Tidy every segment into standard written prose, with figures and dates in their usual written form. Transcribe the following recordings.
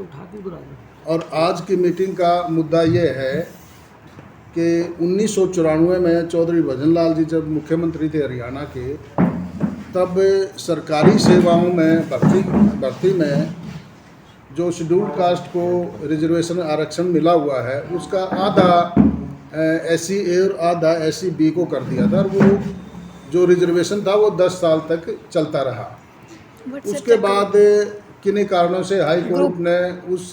तो उठाती बराबर। और आज की मीटिंग का मुद्दा ये है कि 1994 में चौधरी भजन लाल जी जब मुख्यमंत्री थे हरियाणा के, तब सरकारी सेवाओं में भर्ती में जो शेड्यूल्ड कास्ट को रिजर्वेशन आरक्षण मिला हुआ है उसका आधा SC A और आधा SC B को कर दिया था, और वो जो रिजर्वेशन था वो 10 साल तक चलता रहा। उसके बाद किन्हीं कारणों से हाई कोर्ट ने उस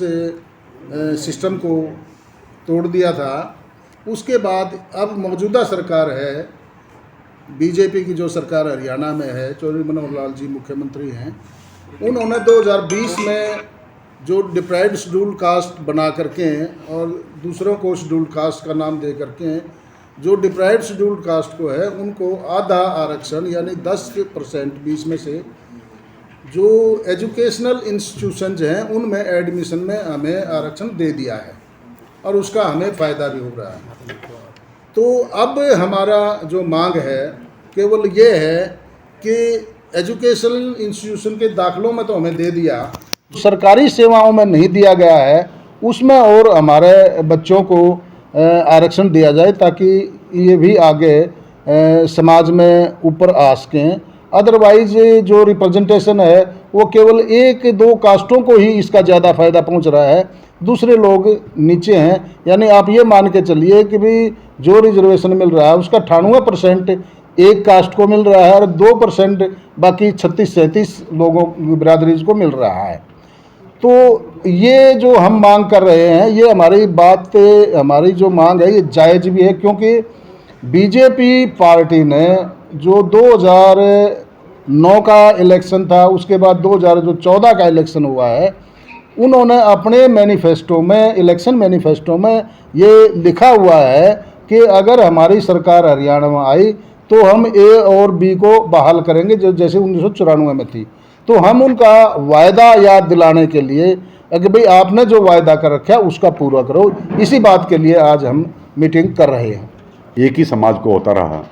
सिस्टम को तोड़ दिया था। उसके बाद अब मौजूदा सरकार है, बीजेपी की जो सरकार हरियाणा में है, चौधरी मनोहर लाल जी मुख्यमंत्री हैं, उन्होंने 2020 में जो डिप्राइव्ड शेड्यूल कास्ट बना करके और दूसरों को शेड्यूल कास्ट का नाम दे करके जो डिप्राइव्ड शेड्यूल कास्ट को है उनको आधा आरक्षण यानी 10% 20 में से जो एजुकेशनल इंस्टीट्यूशंस हैं उनमें एडमिशन में हमें आरक्षण दे दिया है और उसका हमें फ़ायदा भी हो रहा है। तो अब हमारा जो मांग है केवल ये है कि एजुकेशनल इंस्टीट्यूशन के दाखिलों में तो हमें दे दिया, सरकारी सेवाओं में नहीं दिया गया है, उसमें और हमारे बच्चों को आरक्षण दिया जाए ताकि ये भी आगे समाज में ऊपर आ सकें। अदरवाइज जो रिप्रेजेंटेशन है वो केवल 1-2 कास्टों को ही इसका ज़्यादा फ़ायदा पहुंच रहा है, दूसरे लोग नीचे हैं। यानी आप ये मान के चलिए कि भाई जो रिजर्वेशन मिल रहा है उसका 98% एक कास्ट को मिल रहा है और 2% बाकी 36-37 लोगों बिरादरीज को मिल रहा है। तो ये जो हम मांग कर रहे हैं, ये हमारी जो मांग है ये जायज़ भी है, क्योंकि बीजेपी पार्टी ने जो 2009 का इलेक्शन था, उसके बाद 2014 का इलेक्शन हुआ है, उन्होंने अपने मैनिफेस्टो में, इलेक्शन मैनिफेस्टो में ये लिखा हुआ है कि अगर हमारी सरकार हरियाणा में आई तो हम A और B को बहाल करेंगे, जो जैसे 1994 में थी। तो हम उनका वायदा याद दिलाने के लिए कि भाई आपने जो वायदा कर रखा है उसका पूरा करो, इसी बात के लिए आज हम मीटिंग कर रहे हैं। एक ही समाज को होता रहा,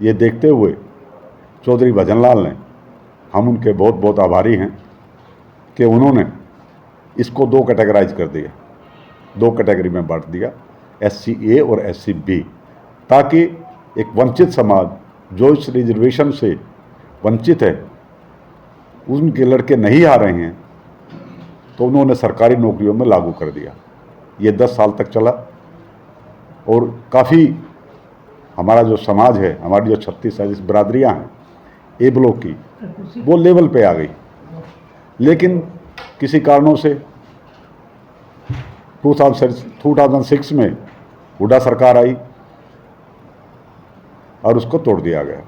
ये देखते हुए चौधरी भजन लाल ने, हम उनके बहुत बहुत आभारी हैं कि उन्होंने इसको 2 कैटेगराइज कर दिया, 2 कैटेगरी में बांट दिया, SC A और SC B, ताकि एक वंचित समाज जो इस रिजर्वेशन से वंचित है, उनके लड़के नहीं आ रहे हैं, तो उन्होंने सरकारी नौकरियों में लागू कर दिया। ये 10 साल तक चला और काफ़ी हमारा जो समाज है, हमारी जो 36-37 बिरादरियाँ हैं A ब्लॉक की, वो लेवल पे आ गई। लेकिन किसी कारणों से 2006 में हुड्डा सरकार आई और उसको तोड़ दिया गया।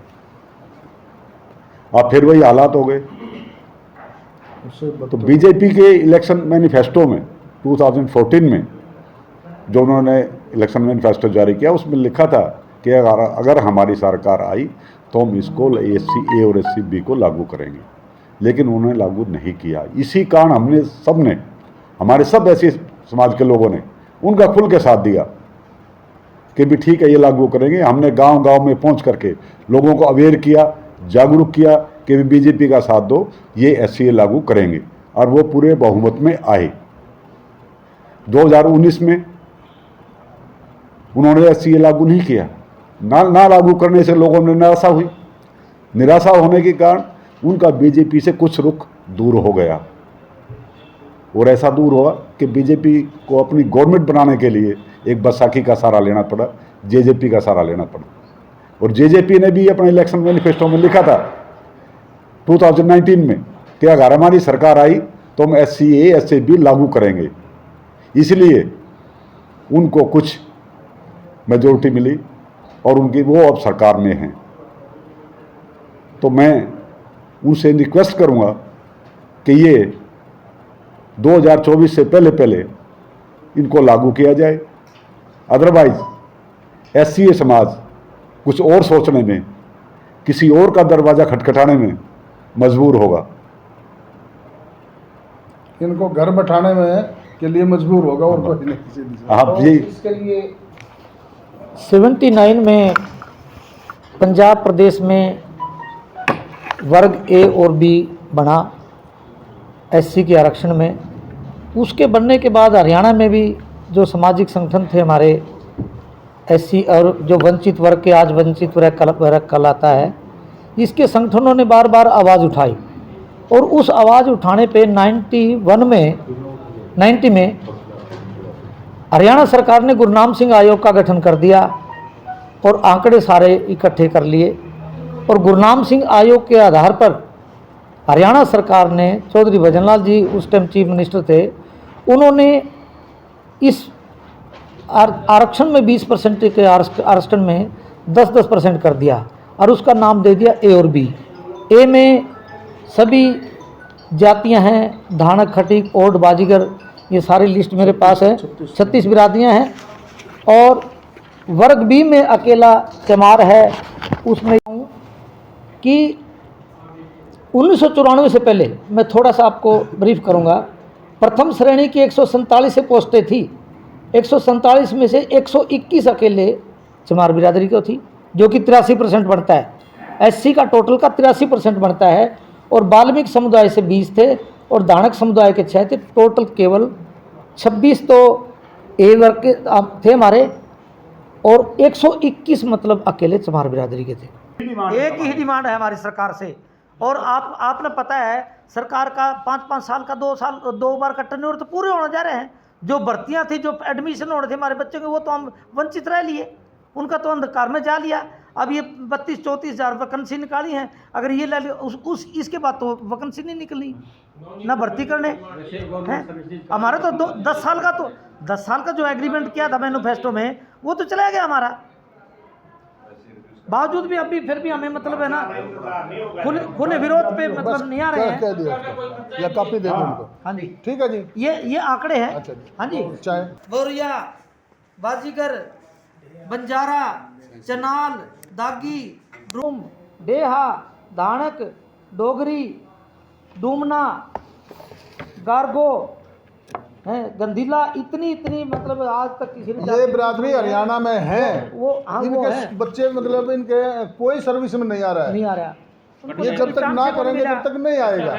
अब फिर वही हालात हो गए। तो बीजेपी के इलेक्शन मैनिफेस्टो में 2014 में जो उन्होंने इलेक्शन मैनिफेस्टो जारी किया, उसमें लिखा था कि अगर हमारी सरकार आई तो हम इसको SC A और SC B को लागू करेंगे, लेकिन उन्होंने लागू नहीं किया। इसी कारण हमारे सब ऐसे समाज के लोगों ने उनका खुल के साथ दिया कि भी ठीक है ये लागू करेंगे। हमने गांव-गांव में पहुंच करके लोगों को अवेयर किया, जागरूक किया कि भी बीजेपी का साथ दो, ये SC A लागू करेंगे, और वो पूरे बहुमत में आए। 2019 में उन्होंने SC A लागू नहीं किया। ना लागू करने से लोगों में निराशा होने के कारण उनका बीजेपी से कुछ रुख दूर हो गया, और ऐसा दूर हुआ कि बीजेपी को अपनी गवर्नमेंट बनाने के लिए एक बैसाखी का सहारा लेना पड़ा, JJP का सहारा लेना पड़ा। और JJP ने भी अपने इलेक्शन मैनिफेस्टो में लिखा था 2019 में कि अगर हमारी सरकार आई तो हम SC A SC B लागू करेंगे। इसलिए उनको कुछ मेजोरिटी मिली और वो अब सरकार में हैं। तो मैं उनसे रिक्वेस्ट करूंगा कि ये 2024 से पहले इनको लागू किया जाए, अदरवाइज SC A समाज कुछ और सोचने में, किसी और का दरवाज़ा खटखटाने में मजबूर होगा, इनको घर बैठाने में के लिए मजबूर होगा और कोई नहीं। आप ये इसके लिए 79 में पंजाब प्रदेश में वर्ग A और B बना SC के आरक्षण में, उसके बनने के बाद हरियाणा में भी जो सामाजिक संगठन थे हमारे एससी और जो वंचित वर्ग के आज वंचित वर्ग कहलाता है, इसके संगठनों ने बार बार आवाज़ उठाई और उस आवाज़ उठाने पे 90 में हरियाणा सरकार ने गुरनाम सिंह आयोग का गठन कर दिया और आंकड़े सारे इकट्ठे कर लिए और गुरनाम सिंह आयोग के आधार पर हरियाणा सरकार ने, चौधरी भजनलाल जी उस टाइम चीफ मिनिस्टर थे, उन्होंने इस आरक्षण में 20% के आरक्षण में 10% कर दिया और उसका नाम दे दिया ए और बी। ए में सभी जातियां हैं, धानक, खटीक, ओड, बाजीगर, ये सारी लिस्ट मेरे पास है, 36 बिरादरियाँ हैं। और वर्ग बी में अकेला चमार है। उसमें कि 1994 से पहले मैं थोड़ा सा आपको ब्रीफ करूंगा। प्रथम श्रेणी की 147 पोस्टें थी, 147 में से 121 अकेले चमार बिरादरी को थी, जो कि 83% बनता है। एससी का टोटल का 83% बनता है और वाल्मीकि समुदाय से 20 थे और धानक समुदाय के 6 थे। टोटल केवल 26 तो ए वर्ग के थे हमारे और 121 मतलब अकेले चमार बिरादरी के थे। एक ही डिमांड है हमारी सरकार से। और आपने पता है सरकार का 5-5 साल का 2 बार का टर्नओवर तो पूरे होने जा रहे हैं। जो भर्तियां थी, जो एडमिशन होने थे हमारे बच्चों के, वो तो हम वंचित रह लिए, उनका तो अंधकार में जा लिया। अब ये 32-34 हज़ार वैकेंसी निकाली हैं, अगर ये ले लिया इसके बाद तो वैकेंसी नहीं निकलनी ना भर्ती करने हैं। हमारे तो 10 साल का जो एग्रीमेंट किया था मैनिफेस्टो में, वो तो चला गया हमारा। बावजूद भी अभी फिर भी हमें मतलब है ना खुले विरोध पे मतलब नहीं आ रहे हैं। कह दिया या कॉपी दे दो उनको। हाँ जी, ठीक है जी, ये आंकड़े हैं। अच्छा जी। हाँ जी, चाय, बोरिया, बाजीगर, बंजारा, चनाल, दागी, ड्रूम, डेहा, धानक, डोगरी, डूमना, गार्गो है, गंधीला, इतनी इतनी आज तक किसी ने ये बिरादरी हरियाणा में है। वो हाँ, वो इनके है। बच्चे मतलब इनके कोई सर्विस में नहीं आ रहा है। नहीं आ रहा, ये जब तक ना करेंगे तब तक नहीं आएगा।